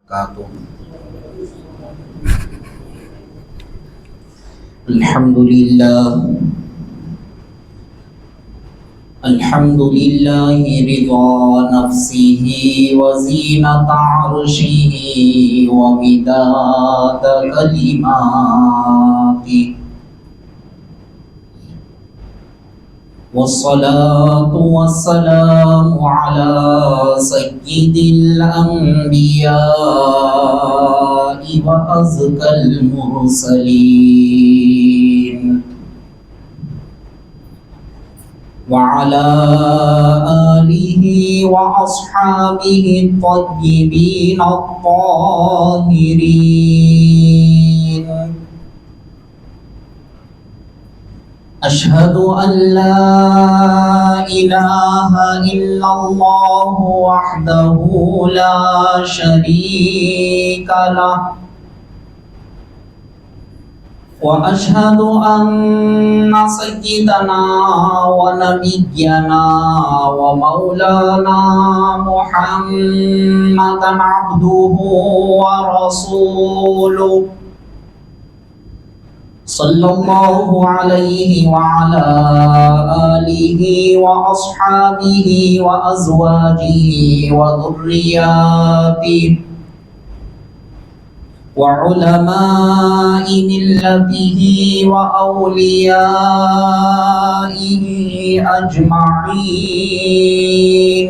الحمد لله رضا نفسه وزينة عرشه ومداد كلماته، والصلاة والسلام على سيد الأنبياء وأزكى المرسلين، وعلى آله وأصحابه الطيبين الطاهرين. أشهد أن لا إله إلا الله وحده لا شريك له، وأشهد أن سيدنا ونبينا ومولانا محمدا عبده ورسوله، صلى الله عليه وعلى آله وأصحابه وأزواجه وذرياته وعلماء ملته وأوليائه أجمعين.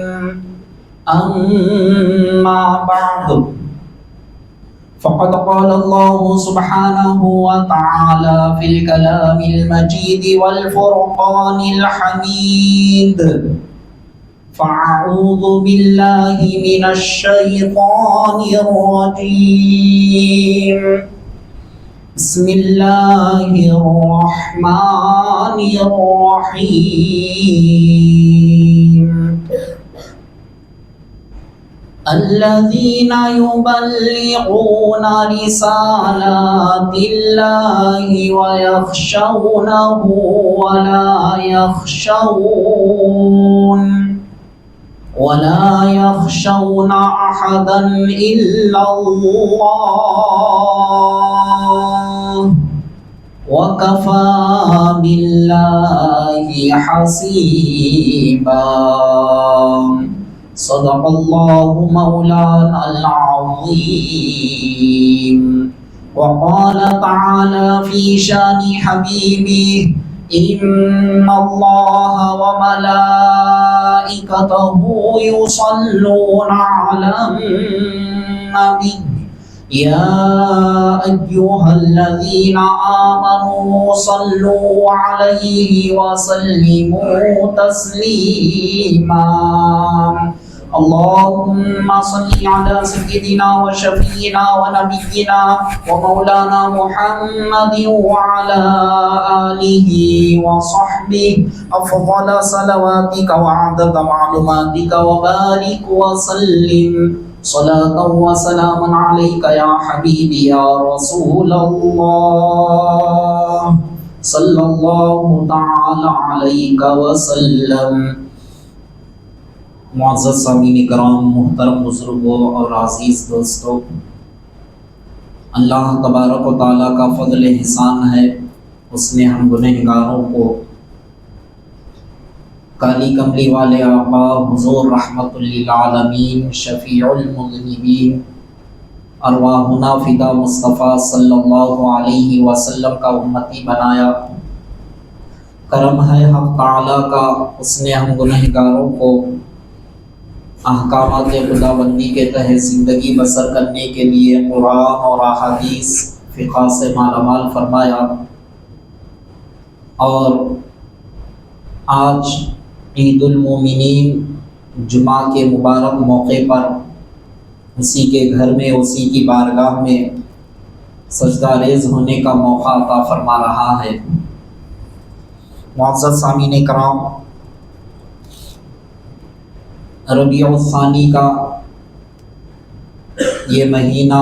أما بعد، فقد قال الله سبحانه وتعالى في الكلام المجيد والفرقان الحميد، فأعوذ بالله من الشيطان الرجيم. بسم الله الرحمن الرحيم. الذين يبلغون رسالات الله ويخشونه ولا يخشون أحدا إلا الله، وكفى بالله حسيبا. صدق الله مولانا العظيم. وقال تعالى في شان حبيبه: إن الله وملائكته يصلون على النبي يا أيها الذين آمنوا صلوا عليه وسلموا تسليما. اللهم صل على سيدنا وشفينا ونبينا ومولانا محمد وعلى آله وصحبه أفضل صلواتك وعدد معلوماتك، وبارك وسلم صلاة وسلام عليك يا حبيبي يا رسول الله، صلى الله تعالى عليك وسلم. معزز سامعین کرام، محترم بزرگوں اور عزیز دوستوں، اللہ تبارک و تعالیٰ کا فضل احسان ہے، اس نے ہم گنہگاروں کو کالی کملی والے آقا حضور رحمت للعالمین شفیع المذنبین ارواحنا فدا مصطفیٰ صلی اللہ علیہ وسلم کا امتی بنایا۔ کرم ہے حق تعالیٰ کا، اس نے ہم گنہگاروں کو احکامات خداوندی کے تحت زندگی بسر کرنے کے لیے قرآن اور احادیث فقہ سے مالا مال فرمایا، اور آج عید المومنین جمعہ کے مبارک موقع پر اسی کے گھر میں، اسی کی بارگاہ میں سجدہ ریز ہونے کا موقع عطا فرما رہا ہے۔ معزز سامعین کرام، ربیع الثانی کا یہ مہینہ،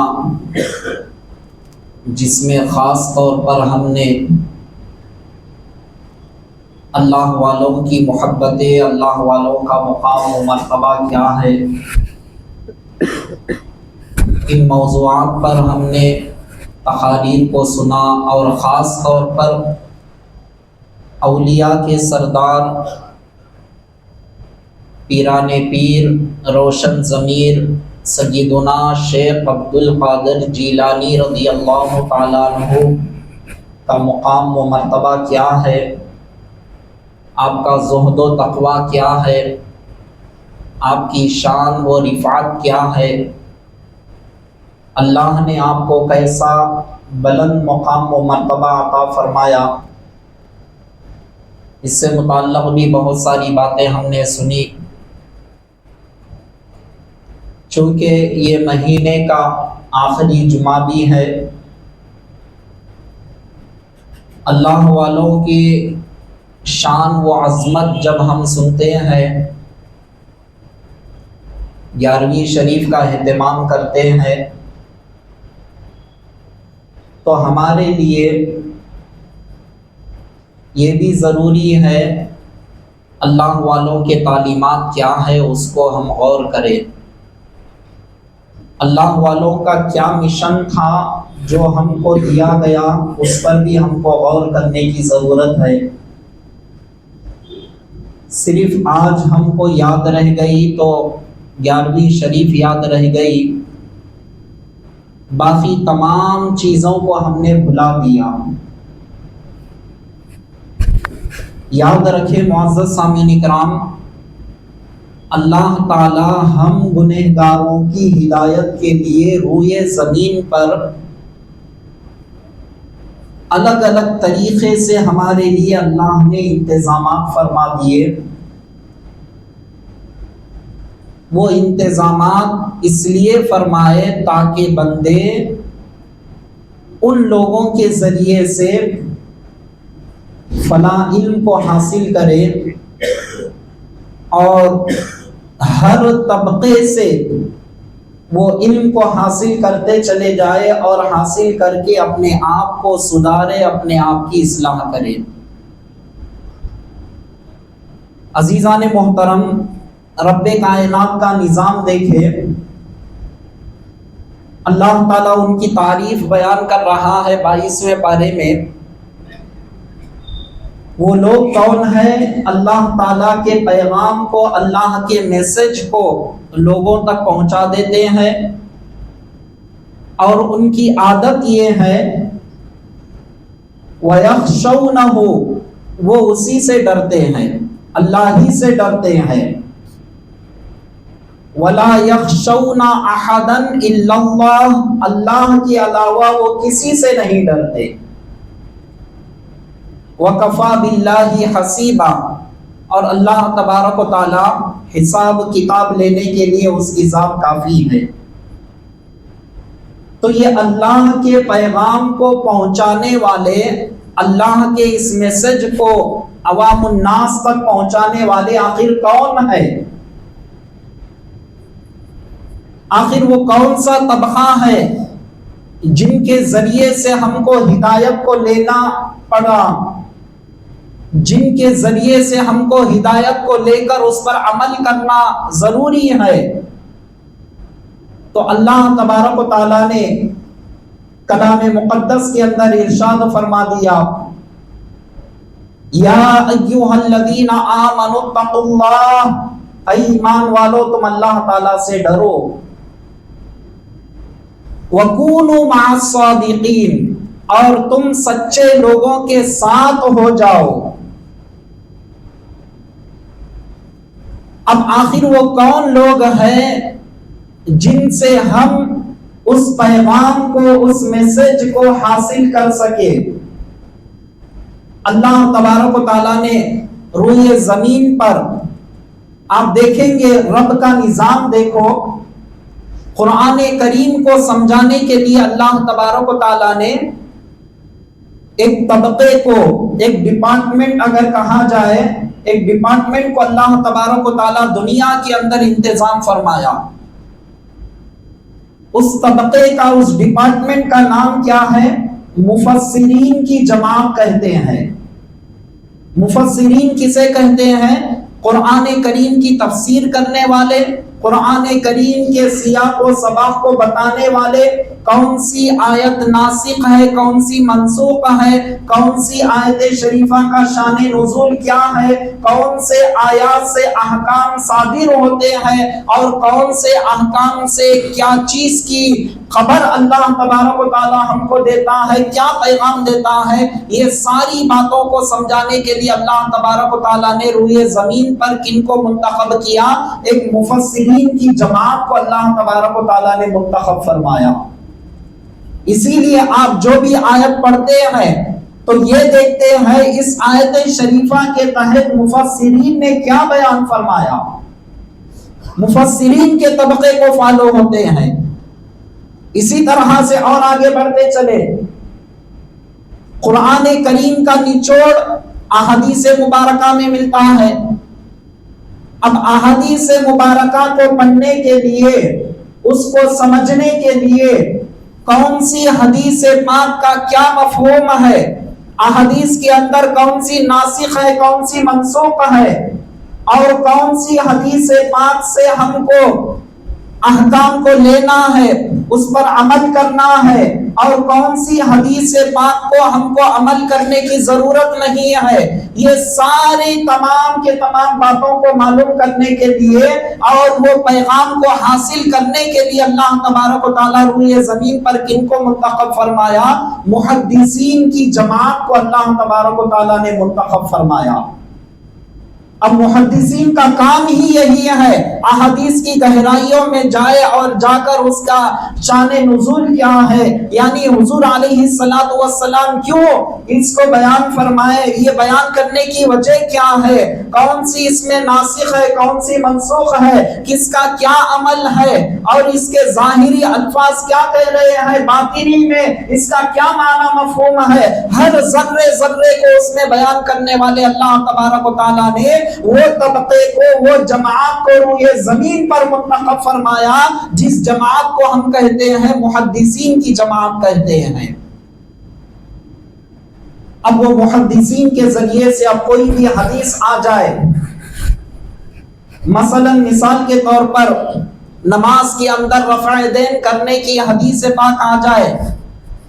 جس میں خاص طور پر ہم نے اللہ والوں کی محبتیں، اللہ والوں کا مقام و مرتبہ کیا ہے، ان موضوعات پر ہم نے تقاریر کو سنا اور خاص طور پر اولیاء کے سردار پیران پیر روشن ضمیر سیدنا شیخ عبد القادر جیلانی رضی اللہ تعالیٰ عنہ کا مقام و مرتبہ کیا ہے، آپ کا زہد و تقویٰ کیا ہے، آپ کی شان و رفعت کیا ہے، اللہ نے آپ کو کیسا بلند مقام و مرتبہ عطا فرمایا، اس سے متعلق بھی بہت ساری باتیں ہم نے سنی۔ چونکہ یہ مہینے کا آخری جمعہ بھی ہے، اللہ والوں کی شان و عظمت جب ہم سنتے ہیں، 11ویں شریف کا اہتمام کرتے ہیں، تو ہمارے لیے یہ بھی ضروری ہے اللہ والوں کے تعلیمات کیا ہے اس کو ہم غور کریں۔ اللہ والوں کا کیا مشن تھا جو ہم کو دیا گیا، اس پر بھی ہم کو غور کرنے کی ضرورت ہے۔ صرف آج ہم کو یاد رہ گئی تو 11ویں شریف یاد رہ گئی، باقی تمام چیزوں کو ہم نے بھلا دیا۔ یاد رکھے معزز سامعین کرام، اللہ تعالی ہم گنہگاروں کی ہدایت کے لیے روئے زمین پر الگ الگ طریقے سے ہمارے لیے اللہ نے انتظامات فرما دیے۔ وہ انتظامات اس لیے فرمائے تاکہ بندے ان لوگوں کے ذریعے سے فلاں علم کو حاصل کرے اور ہر طبقے سے وہ علم کو حاصل کرتے چلے جائے اور حاصل کر کے اپنے آپ کو سدھارے، اپنے آپ کی اصلاح کرے۔ عزیزان محترم، رب کائنات کا نظام دیکھے، اللہ تعالیٰ ان کی تعریف بیان کر رہا ہے 22ویں پارے میں۔ وہ لوگ کون ہیں؟ اللہ تعالیٰ کے پیغام کو، اللہ کے میسج کو لوگوں تک پہنچا دیتے ہیں، اور ان کی عادت یہ ہے وَيَخْشَوْنَهُ، وہ اسی سے ڈرتے ہیں، اللہ ہی سے ڈرتے ہیں۔ وَلَا يَخْشَوْنَ أَحَدًا إِلَّا اللَّهُ، اللہ کے علاوہ وہ کسی سے نہیں ڈرتے۔ وَكَفَى بِاللَّهِ حَسِيبًا، اور اللہ تبارک و تعالی حساب کتاب لینے کے لیے اس کی ذات کافی ہے۔ تو یہ اللہ کے پیغام کو پہنچانے والے، اللہ کے اس میسج کو عوام الناس تک پہنچانے والے آخر کون ہے؟ آخر وہ کون سا طبقہ ہے جن کے ذریعے سے ہم کو ہدایت کو لینا پڑا، جن کے ذریعے سے ہم کو ہدایت کو لے کر اس پر عمل کرنا ضروری ہے؟ تو اللہ تبارک و تعالیٰ نے کلام مقدس کے اندر ارشاد فرما دیا، یا ایھا الذین آمنوا اتقوا اللہ، اے ایمان والو تم اللہ تعالیٰ سے ڈرو، وَكُونُوا مَعَ الصَّادِقِينَ، اور تم سچے لوگوں کے ساتھ ہو جاؤ۔ اب آخر وہ کون لوگ ہیں جن سے ہم اس پیغام کو، اس میسج کو حاصل کر سکے؟ اللہ تبارک و تعالیٰ نے روئے زمین پر، آپ دیکھیں گے رب کا نظام دیکھو، قرآن کریم کو سمجھانے کے لیے اللہ تبارک و تعالیٰ نے ایک طبقے کو، ایک ڈپارٹمنٹ اگر کہا جائے، ایک ڈپارٹمنٹ کو اللہ تبارک و تعالیٰ دنیا کے اندر انتظام فرمایا۔ اس طبقے کا، اس ڈپارٹمنٹ کا نام کیا ہے؟ مفسرین کی جماعت کہتے ہیں۔ مفسرین کسے کہتے ہیں؟ قرآن کریم کی تفسیر کرنے والے، قرآن کریم کے سیاق و سباق کو بتانے والے کون سی آیت ناسخ ہے، کون سی منسوخ ہے، کون سی آیت شریفہ کا شان نزول کیا ہے، کون سے آیات سے احکام صادر ہوتے ہیں اور کون سے احکام سے کیا چیز کی خبر اللہ تبارک و تعالی ہم کو دیتا ہے، کیا پیغام دیتا ہے، یہ ساری باتوں کو سمجھانے کے لیے اللہ تبارک و تعالی نے روئے زمین پر کن کو منتخب کیا؟ ایک مفسرین کی جماعت کو اللہ تبارک و تعالی نے منتخب فرمایا۔ اسی لیے آپ جو بھی آیت پڑھتے ہیں تو یہ دیکھتے ہیں اس آیت شریفہ کے تحت مفسرین نے کیا بیان فرمایا، مفسرین کے طبقے کو فالو ہوتے ہیں۔ اسی طرح سے اور آگے بڑھتے چلے، قرآن کریم کا نچوڑ احادیث مبارکہ میں ملتا ہے۔ اب احادیث مبارکہ کو پڑھنے کے لیے، اس کو سمجھنے کے لیے کون سی حدیث پاک کا کیا مفہوم ہے، احادیث کے اندر کون سی ناسخ ہے، کون سی منسوخ ہے، اور کون سی حدیث پاک سے ہم کو احکام کو لینا ہے، اس پر عمل کرنا ہے، اور کون سی حدیث پاک کو ہم کو عمل کرنے کی ضرورت نہیں ہے، یہ ساری تمام کے تمام باتوں کو معلوم کرنے کے لیے اور وہ پیغام کو حاصل کرنے کے لیے اللہ تبارک و تعالیٰ روئے زمین پر کن کو منتخب فرمایا؟ محدثین کی جماعت کو اللہ تبارک و تعالیٰ نے منتخب فرمایا۔ اب محدثین کا کام ہی یہی ہے، احادیث کی گہرائیوں میں جائے اور جا کر اس کا شان نزول کیا ہے، یعنی حضور علیہ السلام کیوں اس کو بیان فرمائے، یہ بیان کرنے کی وجہ کیا ہے، کون سی اس میں ناسخ ہے، کون سی منسوخ ہے، کس کا کیا عمل ہے، اور اس کے ظاہری الفاظ کیا کہہ رہے ہیں، باطنی میں اس کا کیا معنی مفہوم ہے، ہر ذرے ذرے کو اس میں بیان کرنے والے اللہ تبارک و تعالیٰ نے وہ طبقے کو، وہ جماعت کو روئے زمین پر منتخب فرمایا، جس جماعت کو ہم کہتے ہیں محدثین کی جماعت کہتے ہیں۔ اب وہ محدثین کے ذریعے سے اب کوئی بھی حدیث آ جائے، مثلا مثال کے طور پر نماز کے اندر رفع دین کرنے کی حدیث پاک آ جائے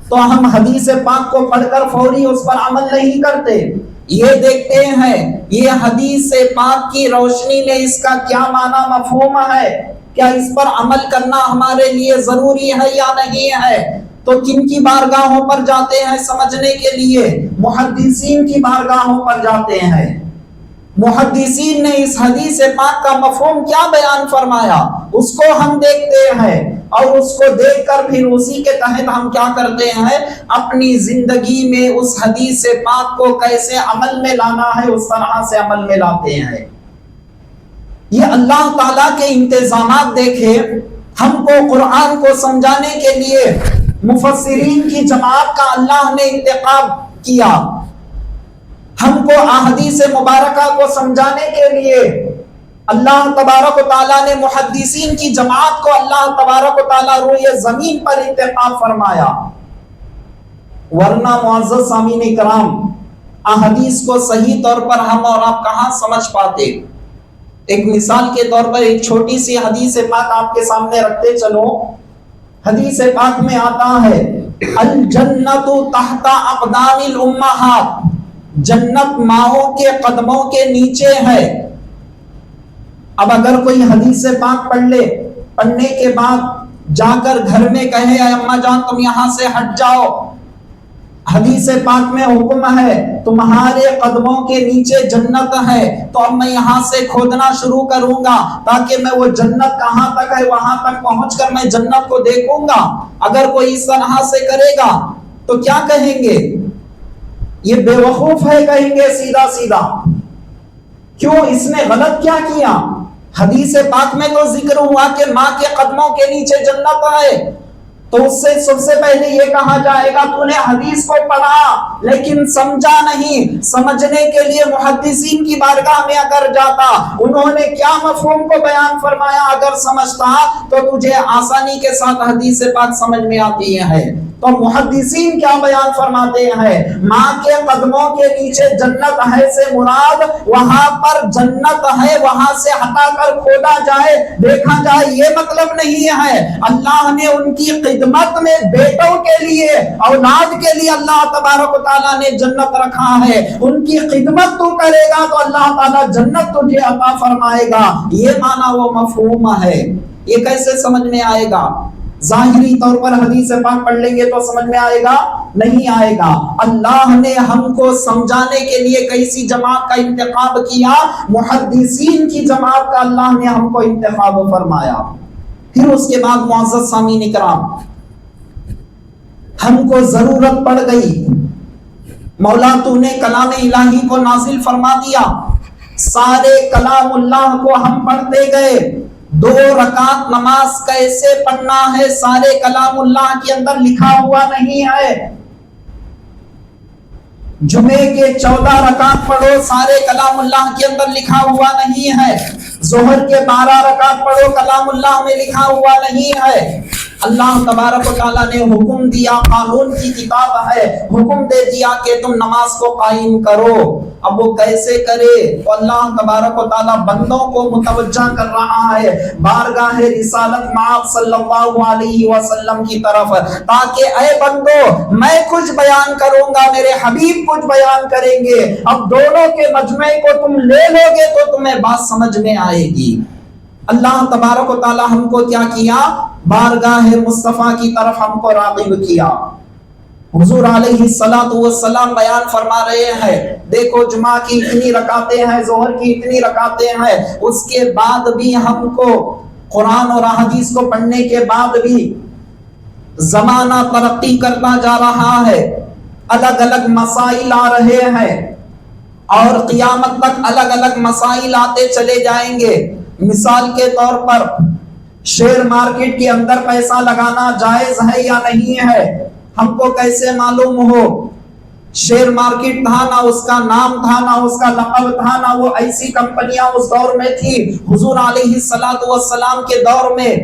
تو ہم حدیث پاک کو پڑھ کر فوری اس پر عمل نہیں کرتے، یہ دیکھتے ہیں یہ حدیث پاک کی روشنی میں اس کا کیا معنی مفہوم ہے، کیا اس پر عمل کرنا ہمارے لیے ضروری ہے یا نہیں ہے۔ تو کن کی بارگاہوں پر جاتے ہیں سمجھنے کے لیے؟ محدثین کی بارگاہوں پر جاتے ہیں۔ محدثین نے اس حدیث پاک کا مفہوم کیا بیان فرمایا، اس کو ہم دیکھتے ہیں، اور اس کو دیکھ کر پھر اسی کے تحت ہم کیا کرتے ہیں، اپنی زندگی میں اس حدیث پاک کو کیسے عمل میں لانا ہے اس طرح سے عمل میں لاتے ہیں۔ یہ اللہ تعالیٰ کے انتظامات دیکھے، ہم کو قرآن کو سمجھانے کے لیے مفسرین کی جماعت کا اللہ نے انتخاب کیا، ہم کو احادیث مبارکہ کو سمجھانے کے لیے اللہ تبارک و تعالیٰ نے محدثین کی جماعت کو اللہ تبارک و تعالیٰ روئے زمین پر انتخاب فرمایا۔ ورنہ معزز سامعین کرام، احادیث کو صحیح طور پر ہم اور آپ کہاں سمجھ پاتے؟ ایک مثال کے طور پر ایک چھوٹی سی حدیث پاک آپ کے سامنے رکھتے چلو۔ حدیث پاک میں آتا ہے الجنت تحت اقدام الامہات، جنت ماؤں کے قدموں کے نیچے ہے۔ اب اگر کوئی حدیث پاک پڑھ لے، پڑھنے کے بعد جا کر گھر میں کہے اے اماں جان تم یہاں سے ہٹ جاؤ، حدیث پاک میں حکم ہے تمہارے قدموں کے نیچے جنت ہے، تو اب میں یہاں سے کھودنا شروع کروں گا تاکہ میں وہ جنت کہاں تک ہے وہاں تک پہنچ کر میں جنت کو دیکھوں گا۔ اگر کوئی اس طرح سے کرے گا تو کیا کہیں گے؟ یہ بے وقوف ہے کہیں گے سیدھا سیدھا۔ کیوں؟ اس نے غلط کیا کیا؟ حدیث پاک میں تو ذکر ہوا کہ ماں کے قدموں کے نیچے جنت ہے، تو اس سے سب سے پہلے یہ کہا جائے گا تو نے حدیث کو پڑھا لیکن سمجھا نہیں۔ سمجھنے کے لیے محدثین کی بارگاہ میں اگر جاتا، انہوں نے کیا مفہوم کو بیان فرمایا اگر سمجھتا تو تجھے آسانی کے ساتھ حدیث پاک سمجھ میں آتی ہے۔ تو محدثین کیا بیان فرماتے ہیں؟ ماں کے قدموں کے نیچے جنت ہے سے مراد وہاں پر جنت ہے، وہاں سے ہٹا کر کھودا جائے، دیکھا جائے، یہ مطلب نہیں ہے۔ اللہ نے ان کی خدمت میں بیٹوں کے لیے، اولاد کے لیے اللہ تبارک و تعالیٰ نے جنت رکھا ہے۔ ان کی خدمت تو کرے گا تو اللہ تعالیٰ جنت تجھے عطا فرمائے گا، یہ معنی وہ مفہوم ہے۔ یہ کیسے سمجھ میں آئے گا؟ ظاہری طور پر حدیث پاک پڑھ لیں گے تو سمجھ میں آئے گا؟ نہیں آئے گا۔ اللہ نے ہم کو سمجھانے کے لیے کیسی جماعت کا انتخاب کیا؟ محدثین کی جماعت کا اللہ نے ہم کو انتخاب فرمایا۔ پھر اس کے بعد معزز سامعین اکرام، ہم کو ضرورت پڑ گئی، مولا تو نے کلام الہی کو نازل فرما دیا، سارے کلام اللہ کو ہم پڑھتے گئے۔ 2 رکعت نماز کیسے پڑھنا ہے سارے کلام اللہ کے اندر لکھا ہوا نہیں ہے۔ جمعے کے 14 رکعت پڑھو سارے کلام اللہ کے اندر لکھا ہوا نہیں ہے۔ ظہر کے 12 رکعت پڑھو کلام اللہ میں لکھا ہوا نہیں ہے۔ اللہ تبارک و تعالیٰ نے حکم دیا، قانون کی کتاب ہے، حکم دے دیا کہ تم نماز کو قائم کرو۔ اب وہ کیسے کرے؟ تو اللہ تبارک و تعالیٰ بندوں کو متوجہ کر رہا ہے بارگاہ رسالت مآب صلی اللہ علیہ وسلم کی طرف، تاکہ اے بندو میں کچھ بیان کروں گا، میرے حبیب کچھ بیان کریں گے، اب دونوں کے مجمع کو تم لے لو گے تو تمہیں بات سمجھ میں آئے گی۔ اللہ تبارک و تعالیٰ ہم کو کیا کیا؟ بارگاہ مصطفیٰ کی طرف ہم کو راغب کیا۔ حضور علیہ السلام بیان فرما رہے ہیں، دیکھو جمعہ کی اتنی رکعتیں ہیں، ظہر کی اتنی رکعتیں ہیں، اس کے بعد بھی ہم کو قرآن اور احادیث کو پڑھنے کے بعد بھی زمانہ ترقی کرتا جا رہا ہے، الگ الگ مسائل آ رہے ہیں اور قیامت تک الگ الگ مسائل آتے چلے جائیں گے۔ مثال کے طور پر شیئر مارکیٹ کے اندر پیسہ لگانا جائز ہے یا نہیں ہے؟ ہم کو کیسے معلوم ہو؟ شیئر مارکیٹ تھا نہ اس کا نام تھا نہ اس کا لقب تھا نہ وہ ایسی کمپنیاں اس دور میں تھی حضور علیہ السلام کے دور میں،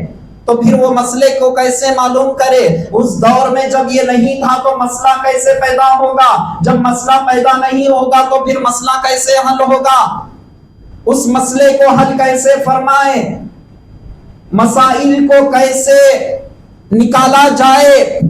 تو پھر وہ مسئلے کو کیسے معلوم کرے؟ اس دور میں جب یہ نہیں تھا تو مسئلہ کیسے پیدا ہوگا؟ جب مسئلہ پیدا نہیں ہوگا تو پھر مسئلہ کیسے حل ہوگا؟ اس مسئلے کو حل کیسے فرمائیں؟ مسائل کو کیسے نکالا جائے؟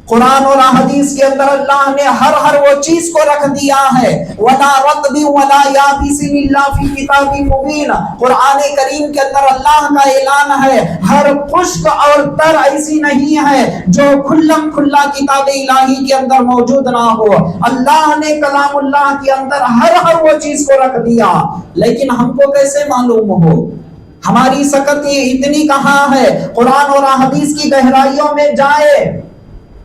قرآن اور احادیث کے اندر اللہ نے ہر وہ چیز کو رکھ دیا ہے۔ وَلَا رَطْبٍ وَلَا يَابِسٍ إِلَّا فِي كِتَابٍ مُبِينٍ، قرآن کریم کے اندر اللہ کا اعلان ہے ہر خشک اور تر ایسی نہیں ہے جو کھلم کھلا کتاب الہی کے اندر موجود نہ ہو۔ اللہ نے کلام اللہ کے اندر ہر وہ چیز کو رکھ دیا، لیکن ہم کو کیسے معلوم ہو؟ ہماری سکت یہ اتنی کہاں ہے؟ قرآن اور احادیث کی گہرائیوں میں جائے۔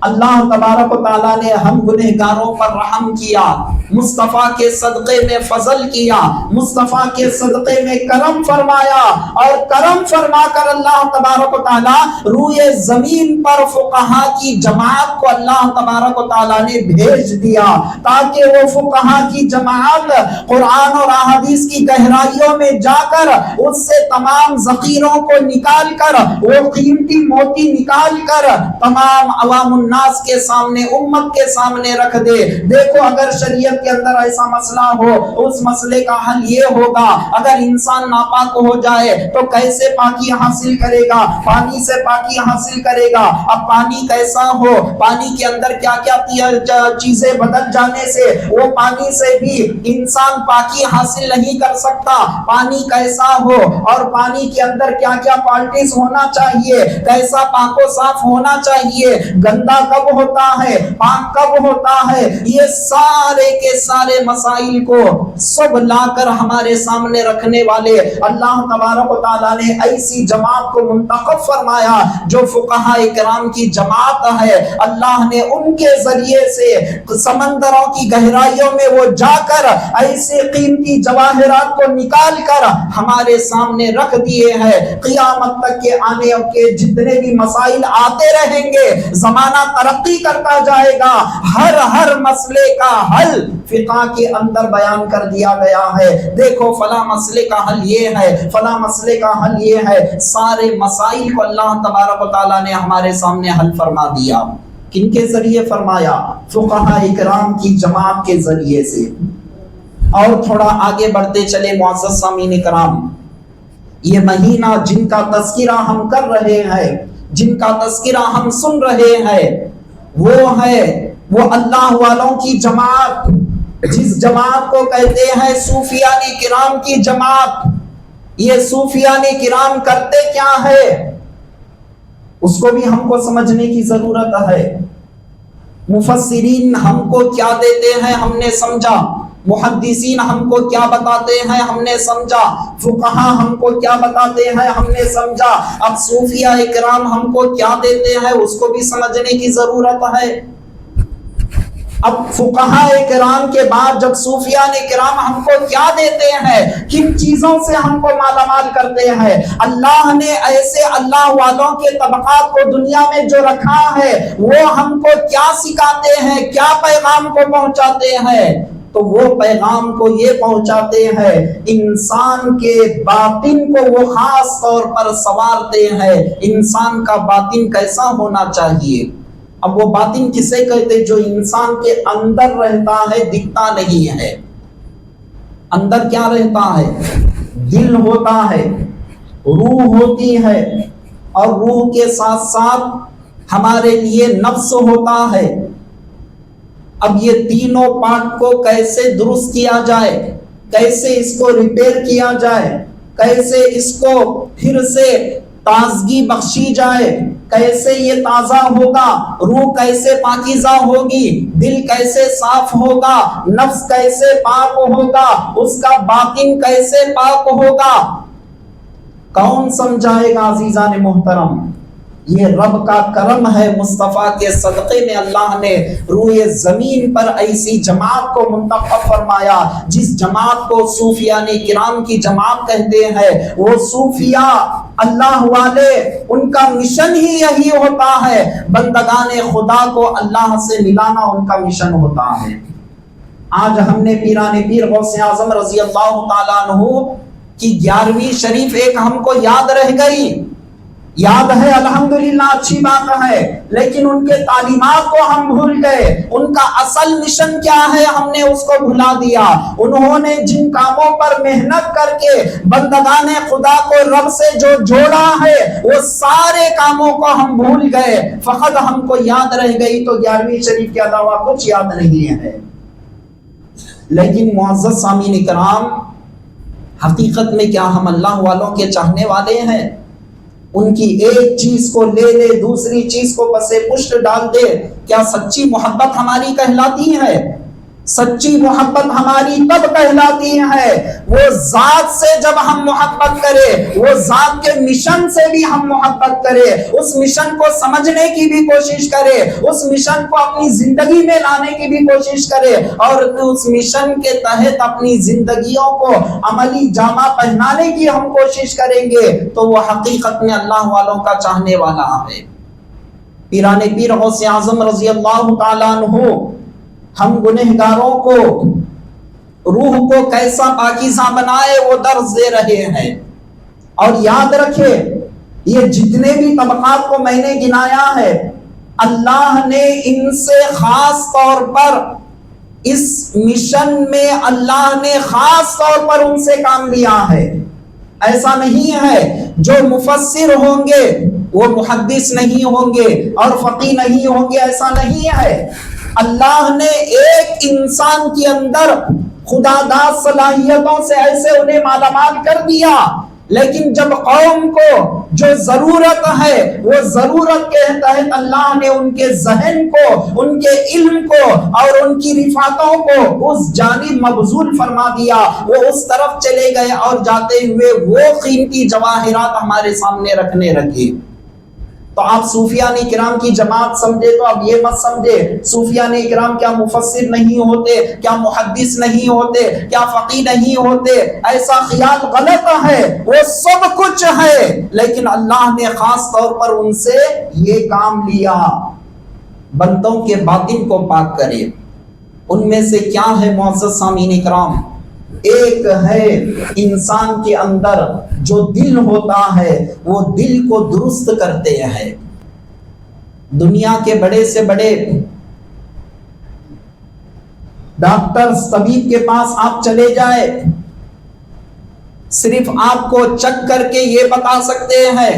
اللہ تبارک و تعالیٰ نے ہم گنہگاروں پر رحم کیا، مصطفیٰ کے صدقے میں فضل کیا، مصطفیٰ کے صدقے میں کرم فرمایا، اور کرم فرما کر اللہ تبارک و تعالیٰ روئے زمین پر فقہا کی جماعت کو اللہ تبارک و تعالیٰ نے بھیج دیا، تاکہ وہ فقہا کی جماعت قرآن اور احادیث کی گہرائیوں میں جا کر اس سے تمام ذخیروں کو نکال کر، وہ قیمتی موتی نکال کر تمام عوام الناس کے سامنے، امت کے سامنے رکھ دے۔ دیکھو اگر شریعت کے اندر ایسا مسئلہ ہو، اس مسئلے کا حل یہ ہوگا، اگر انسان ناپاک ہو جائے تو کیسے پاکی حاصل کرے گا؟ پانی سے پاکی حاصل کرے گا۔ اب پانی کیسا ہو؟ پانی کے اندر کیا کیا چیزیں بدل جانے سے وہ پانی سے بھی انسان پاکی حاصل نہیں کر سکتا۔ پانی کیسا ہو اور پانی کے اندر کیا کیا کوالٹیز ہونا چاہیے، کیسا پاک و صاف ہونا چاہیے، گندا کب ہوتا ہے، پاک کب ہوتا ہے، یہ سارے کے سارے مسائل کو سب لا کر ہمارے سامنے رکھنے والے اللہ تبارک و تعالیٰ نے ایسی جماعت کو منتخب فرمایا جو فقہاء کرام کی جماعت ہے۔ اللہ نے ان کے ذریعے سے سمندروں کی گہرائیوں میں وہ جا کر ایسے قیمتی جواہرات کو نکال کر ہمارے سامنے رکھ دیے ہیں۔ قیامت تک کے آنے کے جتنے بھی مسائل آتے رہیں گے، زمانہ ترقی کرتا جائے گا، ہر مسئلے کا حل فقہ کے اندر بیان کر دیا گیا ہے۔ دیکھو فلاں مسئلے کا حل یہ ہے، فلاں مسئلے کا حل یہ ہے، سارے مسائل کو اللہ تبارک و تعالیٰ نے ہمارے سامنے حل فرما دیا۔ کن کے ذریعے فرمایا؟ فقہاء اکرام کی جماعت کے ذریعے سے۔ اور تھوڑا آگے بڑھتے چلے معزز سامعین کرام، یہ مہینہ جن کا تذکرہ ہم کر رہے ہیں، جن کا تذکرہ ہم سن رہے ہیں، وہ اللہ والوں کی جماعت، جس جماعت کو کہتے ہیں صوفیان کرام کی جماعت۔ یہ صوفیان کرام کرتے کیا ہے اس کو بھی ہم کو سمجھنے کی ضرورت ہے۔ مفسرین ہم کو کیا دیتے ہیں ہم نے سمجھا، محدثین ہم کو کیا بتاتے ہیں ہم نے سمجھا، فقہاء ہم کو کیا بتاتے ہیں ہم نے سمجھا، اب صوفیاء کرام ہم کو کیا دیتے ہیں اس کو بھی سمجھنے کی ضرورت ہے۔ اب فقہاء کرام کے بعد جب صوفیاء کرام ہم کو کیا دیتے ہیں، کن چیزوں سے ہم کو مالا مال کرتے ہیں، اللہ نے ایسے اللہ والوں کے طبقات کو دنیا میں جو رکھا ہے وہ ہم کو کیا سکھاتے ہیں، کیا پیغام کو پہنچاتے ہیں، تو وہ پیغام کو یہ پہنچاتے ہیں انسان کے باطن کو وہ خاص طور پر سنوارتے ہیں، انسان کا باطن کیسا ہونا چاہیے۔ اب وہ باطن کسے کہتے؟ جو انسان کے اندر رہتا ہے، دکھتا نہیں ہے۔ اندر کیا رہتا ہے؟ دل ہوتا ہے، روح ہوتی ہے، اور روح کے ساتھ ساتھ ہمارے لیے نفس ہوتا ہے۔ اب یہ تینوں پارٹ کو کیسے درست کیا جائے، کیسے اس کو ریپیئر کیا جائے، کیسے اس کو پھر سے تازگی بخشی جائے، کیسے یہ تازہ ہوگا، روح کیسے پاکیزہ ہوگی، دل کیسے صاف ہوگا، نفس کیسے پاک ہوگا، اس کا باطن کیسے پاک ہوگا، کون سمجھائے گا عزیزان محترم؟ یہ رب کا کرم ہے، مصطفیٰ کے صدقے میں اللہ نے روئے زمین پر ایسی جماعت کو منتخب فرمایا جس جماعت کو صوفیان کرام کی جماعت کہتے ہیں۔ وہ صوفیاء اللہ والے، ان کا مشن ہی یہی ہوتا ہے، بندگان خدا کو اللہ سے ملانا ان کا مشن ہوتا ہے۔ آج ہم نے پیران پیر غوث اعظم رضی اللہ تعالیٰ عنہ کی 11ویں شریف ایک ہم کو یاد رہ گئی، یاد ہے الحمدللہ، اچھی بات ہے، لیکن ان کے تعلیمات کو ہم بھول گئے، ان کا اصل مشن کیا ہے ہم نے اس کو بھلا دیا۔ انہوں نے جن کاموں پر محنت کر کے بندگان خدا کو رب سے جو جوڑا ہے وہ سارے کاموں کو ہم بھول گئے، فقط ہم کو یاد رہ گئی تو 11ویں شریف کے علاوہ کچھ یاد نہیں ہے۔ لیکن معزز سامعین کرام، حقیقت میں کیا ہم اللہ والوں کے چاہنے والے ہیں؟ ان کی ایک چیز کو لے لے، دوسری چیز کو پسے پشت ڈال دے، کیا سچی محبت ہماری کہلاتی ہے؟ سچی محبت ہماری تب کہلاتی ہے وہ ذات سے جب ہم محبت کرے، وہ ذات کے مشن سے بھی ہم محبت کرے، اس مشن کو سمجھنے کی بھی کوشش کرے، اس مشن کو اپنی زندگی میں لانے کی بھی کوشش کرے، اور اس مشن کے تحت اپنی زندگیوں کو عملی جامہ پہنانے کی ہم کوشش کریں گے تو وہ حقیقت میں اللہ والوں کا چاہنے والا ہے۔ پیران پیر غوث اعظم رضی اللہ تعالیٰ عنہ ہم گنہگاروں کو روح کو کیسا پاکیزہ بنائے وہ درس دے رہے ہیں۔ اور یاد رکھے، یہ جتنے بھی طبقات کو میں نے گنایا ہے، اللہ نے ان سے خاص طور پر اس مشن میں اللہ نے خاص طور پر ان سے کام لیا ہے۔ ایسا نہیں ہے جو مفسر ہوں گے وہ محدث نہیں ہوں گے اور فقیہ نہیں ہوں گے، ایسا نہیں ہے۔ اللہ نے ایک انسان کے اندر خدا داد صلاحیتوں سے ایسے انہیں مالا مال کر دیا، لیکن جب قوم کو جو ضرورت ہے وہ ضرورت کے تحت اللہ نے ان کے ذہن کو، ان کے علم کو اور ان کی رفاقتوں کو اس جانب مبذول فرما دیا، وہ اس طرف چلے گئے اور جاتے ہوئے وہ قیمتی جواہرات ہمارے سامنے رکھنے لگے۔ تو آپ صوفیان کرام کی جماعت سمجھے تو اب یہ مت سمجھے صوفیان کرام کیا مفسر نہیں ہوتے، کیا محدث نہیں ہوتے، کیا فقیہ نہیں ہوتے، ایسا خیال غلط ہے۔ وہ سب کچھ ہے، لیکن اللہ نے خاص طور پر ان سے یہ کام لیا بندوں کے باطن کو پاک کرے۔ ان میں سے کیا ہے معزز سامعین کرام؟ ایک ہے انسان کے اندر جو دل ہوتا ہے وہ دل کو درست کرتے ہیں، دنیا کے بڑے سے بڑے ڈاکٹر طبیب کے پاس آپ چلے جائے، صرف آپ کو چیک کر کے یہ بتا سکتے ہیں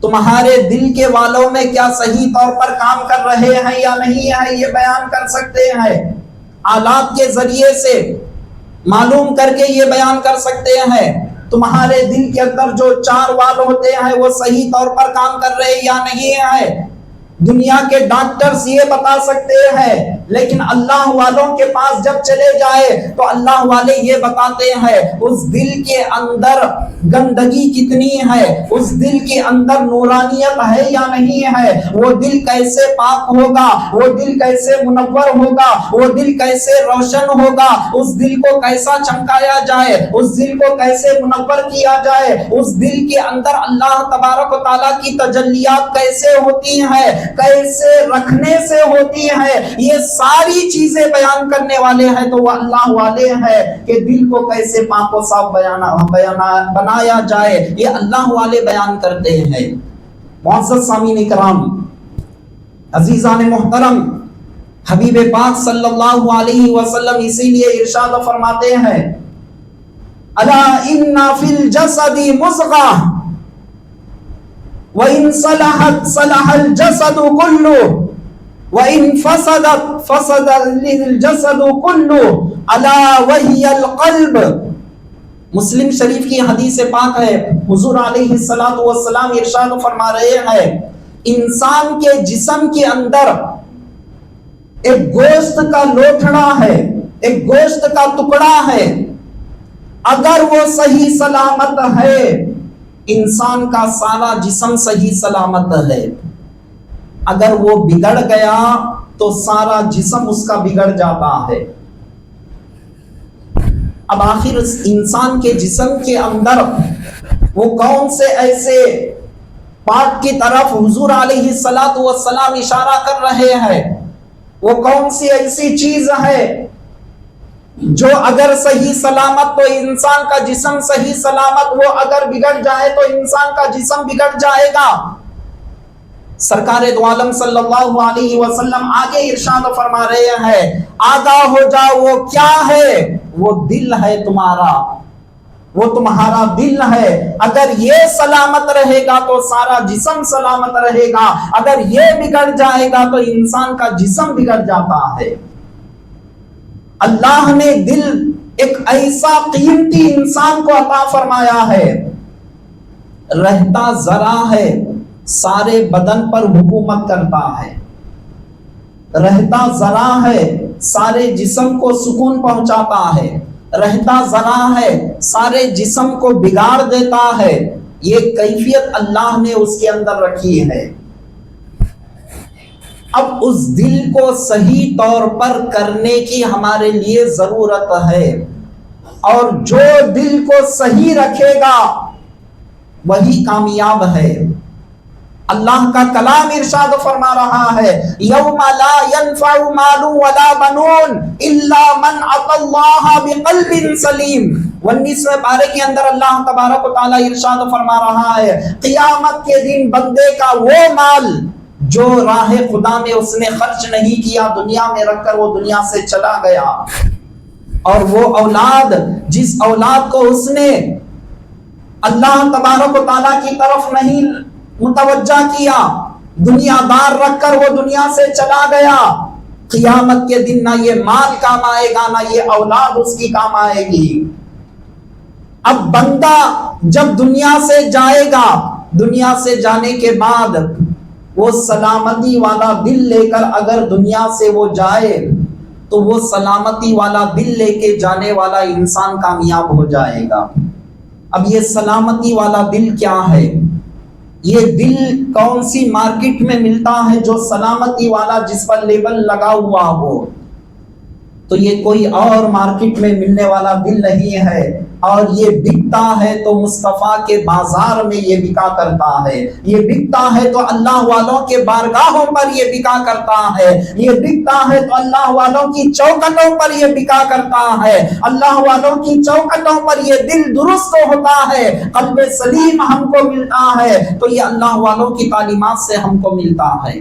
تمہارے دل کے والوں میں کیا صحیح طور پر کام کر رہے ہیں یا نہیں ہے، یہ بیان کر سکتے ہیں۔ آلات کے ذریعے سے معلوم کر کے یہ بیان کر سکتے ہیں تمہارے دل کے اندر جو 4 وال ہوتے ہیں وہ صحیح طور پر کام کر رہے یا نہیں ہے۔ دنیا کے ڈاکٹرز یہ بتا سکتے ہیں، لیکن اللہ والوں کے پاس جب چلے جائے تو اللہ والے یہ بتاتے ہیں اس دل کے اندر گندگی کتنی ہے، اس دل کے اندر نورانیت ہے یا نہیں ہے، وہ دل کیسے پاک ہوگا، وہ دل کیسے منور ہوگا، وہ دل کیسے روشن ہوگا، اس دل کو کیسا چمکایا جائے، اس دل کو کیسے منور کیا جائے، اس دل کے اندر اللہ تبارک و تعالیٰ کی تجلیات کیسے ہوتی ہیں، کیسے رکھنے سے ہوتی ہے، یہ ساری چیزیں بیان کرنے والے ہیں تو وہ اللہ والے ہیں کہ دل کو کیسے پاک و صاف بنایا جائے، یہ اللہ والے بیان کرتے ہیں۔ معزز سامعین کرام، عزیزان محترم، حبیب پاک صلی اللہ علیہ وسلم اسی لیے ارشاد فرماتے ہیں الا ان فی الجسد مضغہ وَإِن صَلَحَتْ صَلَحَ الْجَسَدُ كُلُّهُ وَإِن فَسَدَتْ فَسَدَ الْجَسَدُ كُلُّهُ أَلَا وَهِيَ الْقَلْبُ۔ مسلم شریف کی حدیث پاک ہے، حضور علیہ السلام ارشاد فرما رہے ہیں انسان کے جسم کے اندر ایک گوشت کا لوٹھڑا ہے، ایک گوشت کا ٹکڑا ہے، اگر وہ صحیح سلامت ہے انسان کا سارا جسم صحیح سلامت ہے، اگر وہ بگڑ گیا تو سارا جسم اس کا بگڑ جاتا ہے۔ اب آخر انسان کے جسم کے اندر وہ کون سے ایسے پارٹ کی طرف حضور علیہ السلام اشارہ کر رہے ہیں، وہ کون سی ایسی چیز ہے جو اگر صحیح سلامت تو انسان کا جسم صحیح سلامت، وہ اگر بگڑ جائے تو انسان کا جسم بگڑ جائے گا۔ سرکار دو عالم صلی اللہ علیہ وسلم آگے ارشاد فرما رہے ہیں آگاہ ہو جاؤ، وہ کیا ہے؟ وہ دل ہے تمہارا، وہ تمہارا دل ہے، اگر یہ سلامت رہے گا تو سارا جسم سلامت رہے گا، اگر یہ بگڑ جائے گا تو انسان کا جسم بگڑ جاتا ہے۔ اللہ نے دل ایک ایسا قیمتی انسان کو عطا فرمایا ہے، رہتا ذرا ہے سارے بدن پر حکومت کرتا ہے، رہتا ذرا ہے سارے جسم کو سکون پہنچاتا ہے، رہتا ذرا ہے سارے جسم کو بگاڑ دیتا ہے، یہ کیفیت اللہ نے اس کے اندر رکھی ہے۔ اب اس دل کو صحیح طور پر کرنے کی ہمارے لیے ضرورت ہے، اور جو دل کو صحیح رکھے گا وہی کامیاب ہے۔ اللہ کا کلام ارشاد فرما رہا ہے یوم لا ينفع مال ولا بنون الا من اتى الله بقلب سلیم۔ 19ویں پارے کے اندر اللہ تبارک و تعالی ارشاد فرما رہا ہے قیامت کے دن بندے کا وہ مال جو راہ خدا میں اس نے خرچ نہیں کیا، دنیا میں رکھ کر وہ دنیا سے چلا گیا، اور وہ اولاد جس اولاد کو اس نے اللہ تبارک و تعالیٰ کی طرف نہیں متوجہ کیا، دنیا دار رکھ کر وہ دنیا سے چلا گیا، قیامت کے دن نہ یہ مال کام آئے گا نہ یہ اولاد اس کی کام آئے گی۔ اب بندہ جب دنیا سے جائے گا، دنیا سے جانے کے بعد وہ سلامتی والا دل لے کر اگر دنیا سے وہ جائے تو وہ سلامتی والا دل لے کے جانے والا انسان کامیاب ہو جائے گا۔ اب یہ سلامتی والا دل کیا ہے؟ یہ دل کون سی مارکیٹ میں ملتا ہے جو سلامتی والا جس پر لیبل لگا ہوا ہو؟ تو یہ کوئی اور مارکیٹ میں ملنے والا دل نہیں ہے، اور یہ بکتا ہے تو مصطفیٰ کے بازار میں یہ بکا کرتا ہے، یہ بکتا ہے تو اللہ والوں کے بارگاہوں پر یہ بکا کرتا ہے، یہ بکتا ہے تو اللہ والوں کی چوکھٹوں پر یہ بکا کرتا ہے، اللہ والوں کی چوکھٹوں پر یہ دل درست ہوتا ہے، قلب سلیم ہم کو ملتا ہے، تو یہ اللہ والوں کی تعلیمات سے ہم کو ملتا ہے۔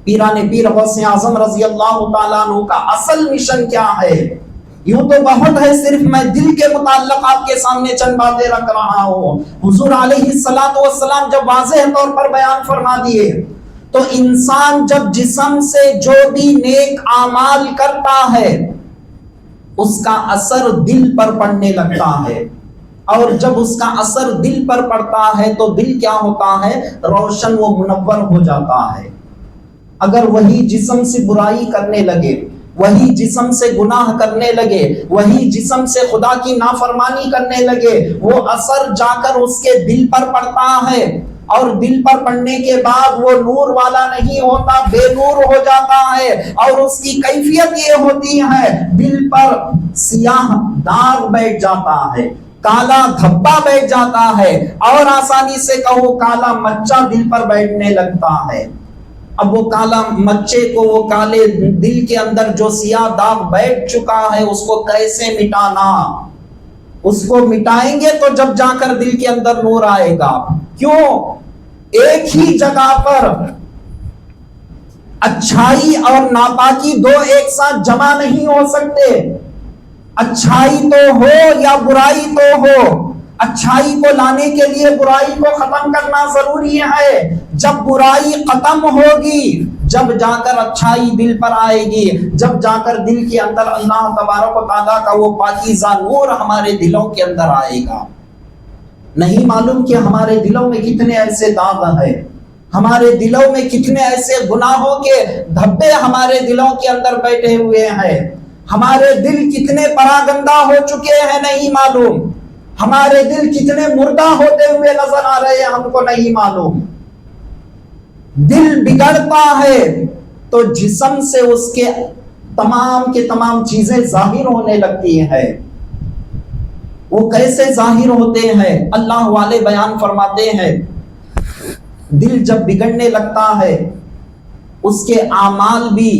پیران پیر غوث اعظم رضی اللہ تعالیٰ عنہ کا اصل مشن کیا ہے؟ یوں تو بہت ہے، صرف میں دل کے متعلق آپ کے سامنے چند باتیں رکھ رہا ہوں۔ حضور علیہ السلام جب واضح طور پر بیان فرما دیے تو انسان جب جسم سے جو بھی نیک اعمال کرتا ہے اس کا اثر دل پر پڑنے لگتا ہے، اور جب اس کا اثر دل پر پڑتا ہے تو دل کیا ہوتا ہے؟ روشن و منور ہو جاتا ہے۔ اگر وہی جسم سے برائی کرنے لگے، وہی جسم سے گناہ کرنے لگے، وہی جسم سے خدا کی نافرمانی کرنے لگے، وہ اثر جا کر اس کے دل پر پڑتا ہے، اور دل پر پڑنے کے بعد وہ نور والا نہیں ہوتا، بے نور ہو جاتا ہے، اور اس کی کیفیت یہ ہوتی ہے دل پر سیاہ داغ بیٹھ جاتا ہے، کالا دھبا بیٹھ جاتا ہے، اور آسانی سے کہو کالا مچہ دل پر بیٹھنے لگتا ہے۔ اب وہ کالا مچے کو، وہ کالے دل کے اندر جو سیاہ داغ بیٹھ چکا ہے اس کو کیسے مٹانا؟ اس کو مٹائیں گے تو جب جا کر دل کے اندر نور آئے گا۔ کیوں؟ ایک ہی جگہ پر اچھائی اور ناپاکی دو ایک ساتھ جمع نہیں ہو سکتے۔ اچھائی تو ہو یا برائی تو ہو، اچھائی کو لانے کے لیے برائی کو ختم کرنا ضروری ہے۔ جب برائی ختم ہوگی، جب جا کر اچھائی دل پر آئے گی، جب جا کر دل کے اندر اللہ تبارک و تعالیٰ کا وہ پاکیزہ نور ہمارے دلوں کے اندر آئے گا۔ نہیں معلوم کہ ہمارے دلوں میں کتنے ایسے داغ ہیں، ہمارے دلوں میں کتنے ایسے گناہوں کے دھبے ہمارے دلوں کے اندر بیٹھے ہوئے ہیں، ہمارے دل کتنے پراگندہ ہو چکے ہیں نہیں معلوم، ہمارے دل کتنے مردہ ہوتے ہوئے نظر آ رہے ہیں ہم کو نہیں معلوم۔ دل بگڑتا ہے تو جسم سے اس کے تمام چیزیں ظاہر ہونے لگتی ہیں۔ وہ کیسے ظاہر ہوتے ہیں؟ اللہ والے بیان فرماتے ہیں دل جب بگڑنے لگتا ہے اس کے اعمال بھی،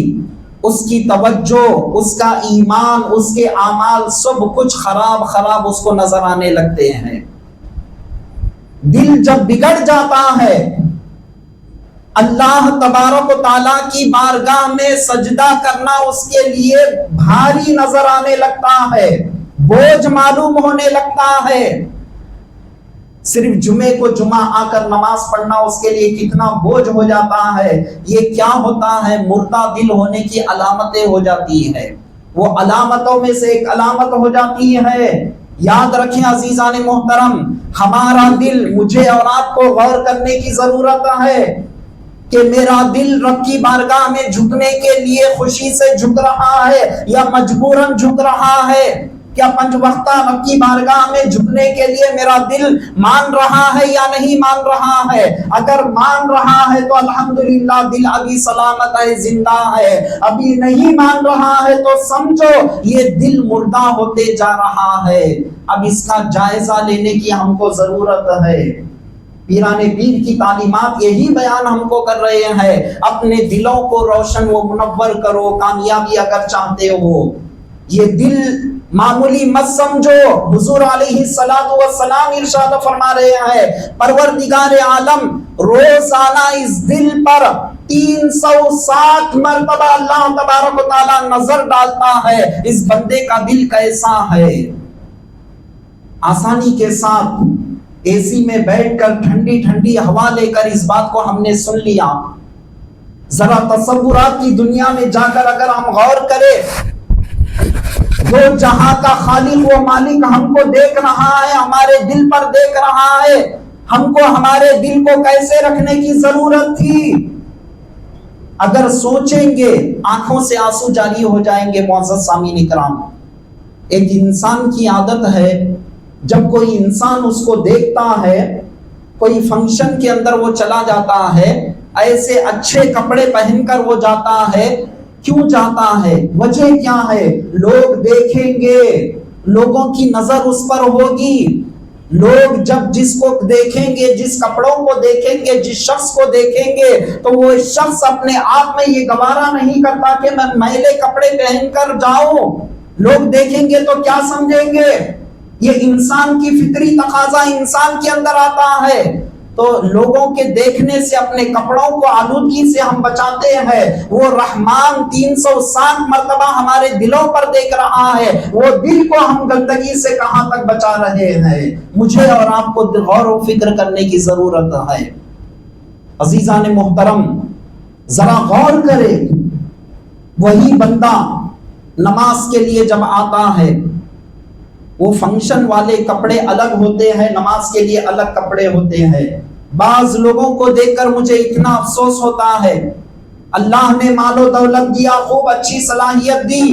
اس کی توجہ، اس کا ایمان، اس کے اعمال سب کچھ خراب اس کو نظر آنے لگتے ہیں۔ دل جب بگڑ جاتا ہے اللہ تبارک و تعالیٰ کی بارگاہ میں سجدہ کرنا اس کے لیے بھاری نظر آنے لگتا ہے، بوجھ معلوم ہونے لگتا ہے۔ صرف جمعے کو جمعہ آ کر نماز پڑھنا اس کے لیے کتنا بوجھ ہو جاتا ہے۔ یہ کیا ہوتا ہے؟ مردہ دل ہونے کی علامتیں ہو جاتی ہے، وہ علامتوں میں سے ایک علامت ہو جاتی ہے۔ یاد رکھیں عزیزان محترم، ہمارا دل، مجھے اور آپ کو غور کرنے کی ضرورت ہے کہ میرا دل رب کی بارگاہ میں جھکنے کے لیے خوشی سے جھک رہا ہے یا مجبوراً جھک رہا ہے؟ کیا پنج وقتہ رب کی بارگاہ میں جھکنے کے لیے میرا دل مان رہا ہے یا نہیں مان رہا ہے؟ اگر مان رہا ہے تو الحمدللہ دل ابھی سلامت ہے، زندہ ہے۔ ابھی نہیں مان رہا ہے تو سمجھو یہ دل مردہ ہوتے جا رہا ہے۔ اب اس کا جائزہ لینے کی ہم کو ضرورت ہے۔ پیران پیر کی تعلیمات یہی بیان ہم کو کر رہے ہیں، اپنے دلوں کو روشن و منور کرو کامیابی اگر چاہتے ہو۔ یہ دل معمولی مت سمجھو، حضور علیہ السلام ارشاد فرما رہے ہیں پروردگار عالم روزانہ اس دل پر 360 مرتبہ اللہ تبارک و تعالیٰ نظر ڈالتا ہے اس بندے کا دل کیسا ہے۔ آسانی کے ساتھ اے سی میں بیٹھ کر ٹھنڈی ٹھنڈی ہوا لے کر اس بات کو ہم نے سن لیا، ذرا تصورات کی دنیا میں جا کر اگر ہم غور کریں، جو جہاں کا خالق و مالک ہم کو دیکھ رہا ہے، ہمارے دل پر دیکھ رہا ہے، ہم کو ہمارے دل کو کیسے رکھنے کی ضرورت تھی؟ اگر سوچیں گے آنکھوں سے آنسو جاری ہو جائیں گے۔ معزز سامعین کرام، ایک انسان کی عادت ہے جب کوئی انسان اس کو دیکھتا ہے، کوئی فنکشن کے اندر وہ چلا جاتا ہے، ایسے اچھے کپڑے پہن کر وہ جاتا ہے، کیوں جاتا ہے؟ وجہ کیا ہے؟ لوگ دیکھیں گے، لوگوں کی نظر اس پر ہوگی۔ لوگ جب جس کو دیکھیں گے، جس کپڑوں کو دیکھیں گے، جس شخص کو دیکھیں گے تو وہ شخص اپنے آپ میں یہ گوارا نہیں کرتا کہ میں میلے کپڑے پہن کر جاؤں۔ لوگ دیکھیں گے تو کیا سمجھیں گے؟ یہ انسان کی فطری تقاضا انسان کے اندر آتا ہے تو لوگوں کے دیکھنے سے اپنے کپڑوں کو آلودگی سے ہم بچاتے ہیں، وہ رحمان 360 مرتبہ ہمارے دلوں پر دیکھ رہا ہے، وہ دل کو ہم گندگی سے کہاں تک بچا رہے ہیں۔ مجھے اور آپ کو غور و فکر کرنے کی ضرورت ہے۔ عزیزان محترم، ذرا غور کرے، وہی بندہ نماز کے لیے جب آتا ہے، وہ فنکشن والے کپڑے الگ ہوتے ہیں، نماز کے لیے الگ کپڑے ہوتے ہیں۔ بعض لوگوں کو دیکھ کر مجھے اتنا افسوس ہوتا ہے، اللہ نے مال و دولت دیا، خوب اچھی صلاحیت دی،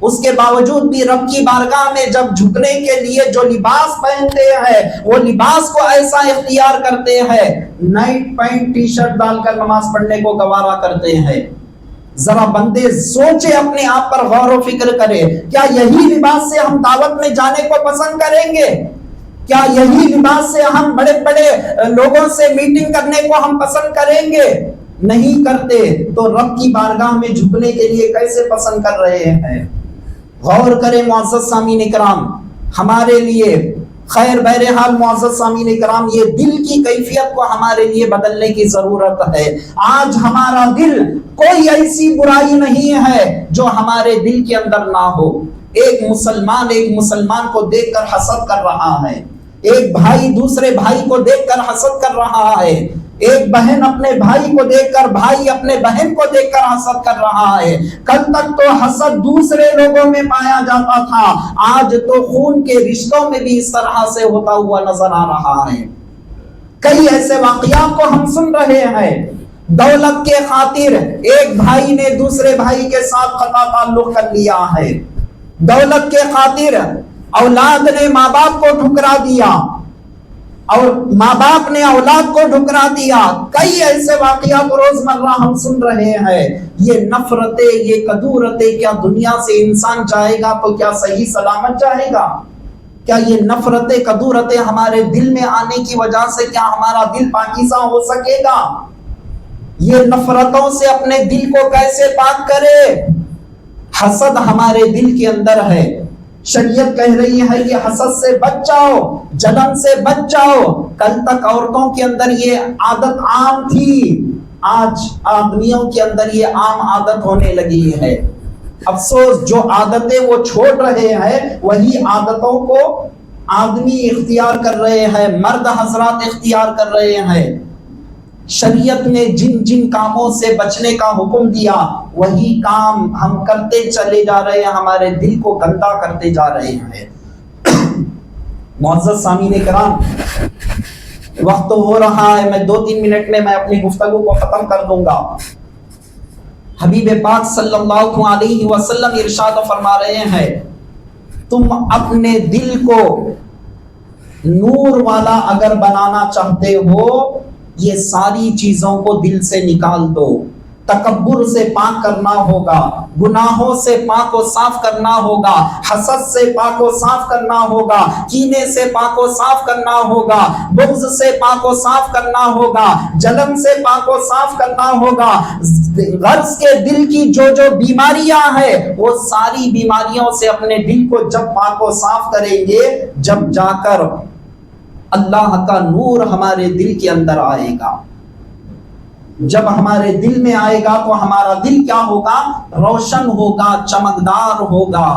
اس کے باوجود بھی رب کی بارگاہ میں جب جھکنے کے لیے جو لباس پہنتے ہیں، وہ لباس کو ایسا اختیار کرتے ہیں، نائٹ پینٹ ٹی شرٹ ڈال کر نماز پڑھنے کو گوارا کرتے ہیں۔ ذرا بندے سوچے، اپنے آپ پر غور و فکر کرے، کیا یہی لباس سے ہم دعوت میں جانے کو پسند کریں گے؟ کیا یہی لباس سے ہم بڑے بڑے لوگوں سے میٹنگ کرنے کو ہم پسند کریں گے؟ نہیں کرتے، تو رب کی بارگاہ میں جھکنے کے لیے کیسے پسند کر رہے ہیں؟ غور کریں معزز سامعین کرام، ہمارے لیے خیر بہرحال معزز سامعین کرام، یہ دل کی کیفیت کو ہمارے لیے بدلنے کی ضرورت ہے۔ آج ہمارا دل، کوئی ایسی برائی نہیں ہے جو ہمارے دل کے اندر نہ ہو۔ ایک مسلمان کو دیکھ کر حسد کر رہا ہے، ایک بھائی دوسرے بھائی کو دیکھ کر حسد کر رہا ہے، ایک بہن اپنے بھائی کو دیکھ کر، بھائی اپنے بہن کو دیکھ کر حسد کر رہا ہے۔ کل تک تو حسد دوسرے لوگوں میں پایا جاتا تھا، آج تو خون کے رشتوں میں بھی اس طرح سے ہوتا ہوا نظر آ رہا ہے۔ کئی ایسے واقعات کو ہم سن رہے ہیں، دولت کے خاطر ایک بھائی نے دوسرے بھائی کے ساتھ قطع تعلق کر لیا ہے، دولت کے خاطر اولاد نے ماں باپ کو ٹھکرا دیا اور ماں باپ نے اولاد کو ٹھکرا دیا۔ کئی ایسے واقعات روزمرہ ہم سن رہے ہیں۔ یہ نفرتیں، یہ کدورتیں، کیا دنیا سے انسان جائے گا تو کیا صحیح سلامت جائے گا؟ کیا یہ نفرتیں کدورتیں ہمارے دل میں آنے کی وجہ سے کیا ہمارا دل پاکیزہ ہو سکے گا؟ یہ نفرتوں سے اپنے دل کو کیسے پاک کرے؟ حسد ہمارے دل کے اندر ہے، شریعت کہہ رہی ہے کہ حسد سے بچ جاؤ، جلن سے بچ جاؤ۔ کل تک عورتوں کے اندر یہ عادت عام تھی، آج آدمیوں کے اندر یہ عام عادت ہونے لگی ہے۔ افسوس، جو عادتیں وہ چھوڑ رہے ہیں، وہی عادتوں کو آدمی اختیار کر رہے ہیں، مرد حضرات اختیار کر رہے ہیں۔ شریعت نے جن جن کاموں سے بچنے کا حکم دیا، وہی کام ہم کرتے چلے جا رہے ہیں، ہمارے دل کو گندا کرتے جا رہے ہیں۔ معزز سامعین کرام، وقت ہو رہا ہے، میں 2-3 منٹ میں اپنی گفتگو کو ختم کر دوں گا۔ حبیب پاک صلی اللہ علیہ وسلم ارشاد فرما رہے ہیں، تم اپنے دل کو نور والا اگر بنانا چاہتے ہو، یہ ساری چیزوں کو دل سے نکال دو۔ تکبر سے پاک کرنا ہوگا، گناہوں سے پاک و صاف کرنا ہوگا، حسد سے پاک و صاف کرنا ہوگا، کینے سے پاک و صاف کرنا ہوگا، بغض سے پاک و صاف کرنا ہوگا، جلن سے پاک و صاف کرنا ہوگا۔ غرض کے دل کی جو بیماریاں ہیں، وہ ساری بیماریوں سے اپنے دل کو جب پاک و صاف کریں گے، جب جا کر اللہ کا نور ہمارے دل کے اندر آئے گا۔ جب ہمارے دل میں آئے گا تو ہمارا دل کیا ہوگا؟ روشن ہوگا، چمکدار ہوگا۔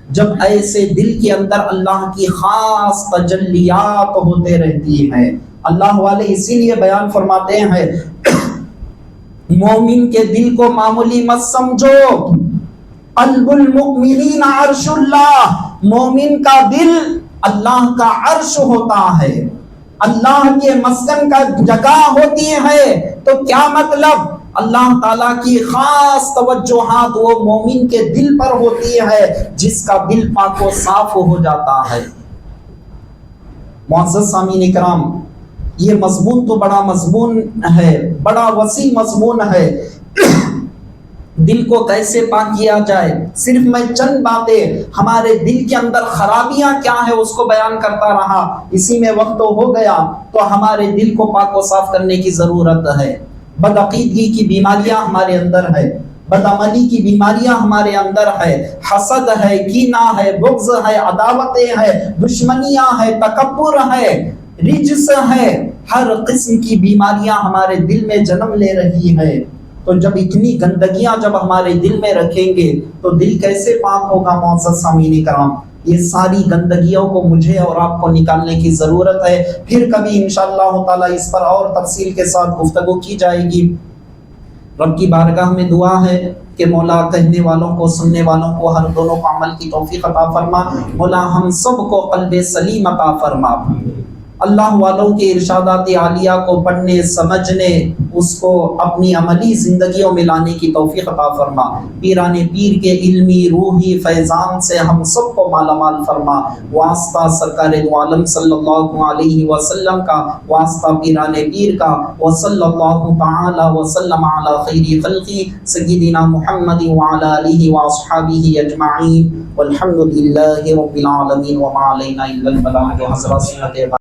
جب ایسے دل کے اندر اللہ کی خاص تجلیات ہوتے رہتی ہیں، اللہ والے اسی لیے بیان فرماتے ہیں، مومن کے دل کو معمولی مت سمجھو، قلب المؤمنین عرش اللہ، مومن کا دل اللہ کا عرش ہوتا ہے، اللہ کے مسکن کا جگہ ہوتی ہے۔ تو کیا مطلب؟ اللہ تعالیٰ کی خاص توجہات وہ مومن کے دل پر ہوتی ہے، جس کا دل پاک و صاف ہو جاتا ہے۔ معزز سامعین کرام، یہ مضمون تو بڑا مضمون ہے، بڑا وسیع مضمون ہے۔ دل کو کیسے پاک کیا جائے، صرف میں چند باتیں ہمارے دل کے اندر خرابیاں کیا ہے اس کو بیان کرتا رہا، اسی میں وقت ہو گیا۔ تو ہمارے دل کو پاک و صاف کرنے کی ضرورت ہے۔ بدعقیدگی کی بیماریاں ہمارے اندر ہے، بدعملی کی بیماریاں ہمارے اندر ہے، حسد ہے، کینہ ہے، بغض ہے، عداوتیں ہے، دشمنیاں ہے، تکبر ہے، رجس ہے، ہر قسم کی بیماریاں ہمارے دل میں جنم لے رہی ہے، تو جب اتنی گندگیاں جب ہمارے دل میں رکھیں گے تو دل کیسے پاک ہوگا؟ معزز سامعین کرام، یہ ساری گندگیوں کو مجھے اور آپ کو نکالنے کی ضرورت ہے۔ پھر کبھی انشاءاللہ تعالی اس پر اور تفصیل کے ساتھ گفتگو کی جائے گی۔ رب کی بارگاہ میں دعا ہے کہ مولا کہنے والوں کو، سننے والوں کو، ہر دونوں کو عمل کی توفیق عطا فرما۔ مولا ہم سب کو قلب سلیم عطا فرما۔ اللہ والوں کے ارشادات عالیہ کو پڑھنے، سمجھنے، اس کو اپنی عملی زندگیوں میں لانے کی توفیق عطا فرما۔ پیران پیر کے علمی روحی فیضان سے ہم سب کو مالا مال فرما۔ واسطہ سرکار دو عالم صلی اللہ علیہ وسلم کا، واسطہ پیران پیر کا، وصلی اللہ تعالی وسلم علی خیر خلقی سیدنا محمد وعلی آلہ واصحابہ اجمعین، والحمد للہ رب العالمین، وما علینا الا البلاغ۔ جو حضرات سنت